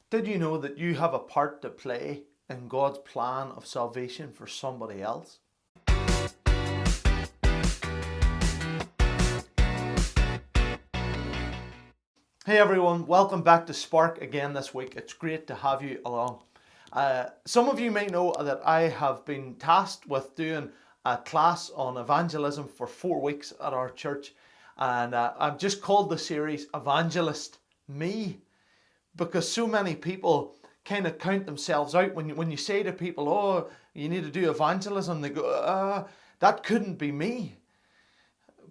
Did you know that you have a part to play in God's plan of salvation for somebody else? Hey everyone, welcome back to Spark again this week. It's great to have you along. Some of you may know that I have been tasked with doing a class on evangelism for 4 weeks at our church, and I've just called the series Evangelist Me, because so many people kind of count themselves out. When you say to people, oh, you need to do evangelism, they go, that couldn't be me.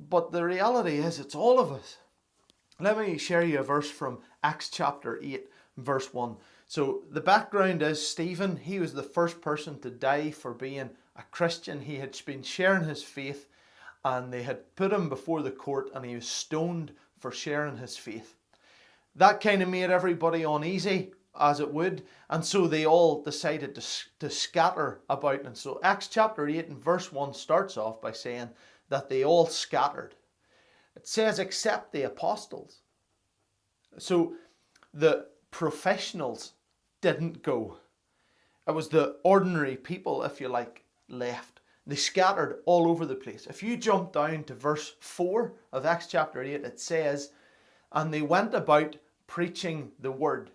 But the reality is it's all of us. Let me share you a verse from Acts chapter 8, verse 1. So the background is Stephen. He was the first person to die for being a Christian. He had been sharing his faith, and they had put him before the court, and he was stoned for sharing his faith. That kind of made everybody uneasy, as it would, and so they all decided to scatter about. And so Acts chapter 8 and verse 1 starts off by saying that they all scattered. It says, except the apostles. So the professionals didn't go. It was the ordinary people, if you like, left. They scattered all over the place. If you jump down to verse 4 of Acts chapter 8, it says, and they went about preaching the word.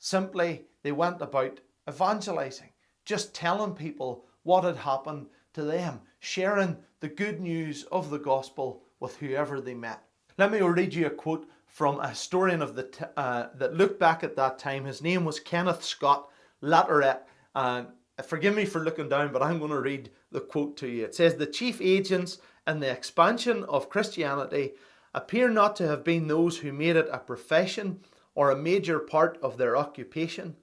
Simply, they went about evangelizing, just telling people what had happened to them, sharing the good news of the gospel with whoever they met. Let me read you a quote from a historian of that looked back at that time. His name was Kenneth Scott Latourette, and forgive me for looking down, but I'm going to read the quote to you. It says, the chief agents in the expansion of Christianity appear not to have been those who made it a profession or a major part of their occupation,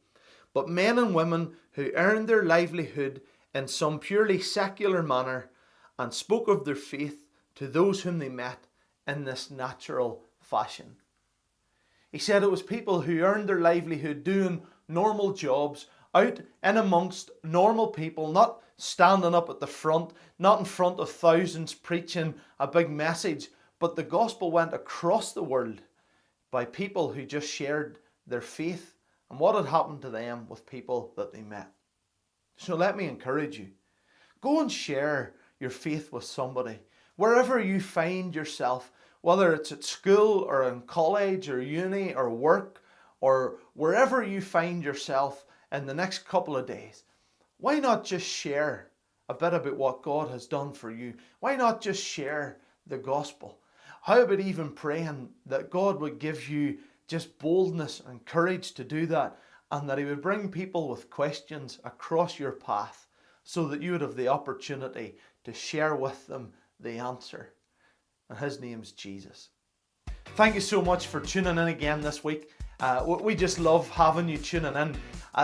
but men and women who earned their livelihood in some purely secular manner and spoke of their faith to those whom they met in this natural fashion. He said it was people who earned their livelihood doing normal jobs, out in amongst normal people, not standing up at the front, not in front of thousands preaching a big message, but the gospel went across the world by people who just shared their faith and what had happened to them with people that they met. So let me encourage you. Go and share your faith with somebody. Wherever you find yourself, whether it's at school or in college or uni or work, or wherever you find yourself in the next couple of days, why not just share a bit about what God has done for you? Why not just share the gospel? How about even praying that God would give you just boldness and courage to do that, and that He would bring people with questions across your path so that you would have the opportunity to share with them the answer. And His name's Jesus. Thank you so much for tuning in again this week. We just love having you tuning in.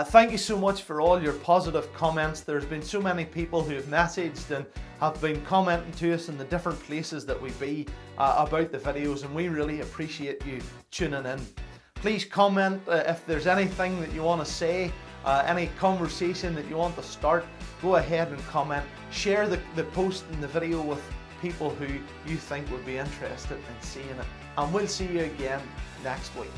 Thank you so much for all your positive comments. There's been so many people who have messaged and have been commenting to us in the different places that we be about the videos, and we really appreciate you tuning in. Please comment if there's anything that you want to say, any conversation that you want to start. Go ahead and comment. Share the post and the video with people who you think would be interested in seeing it. And we'll see you again next week.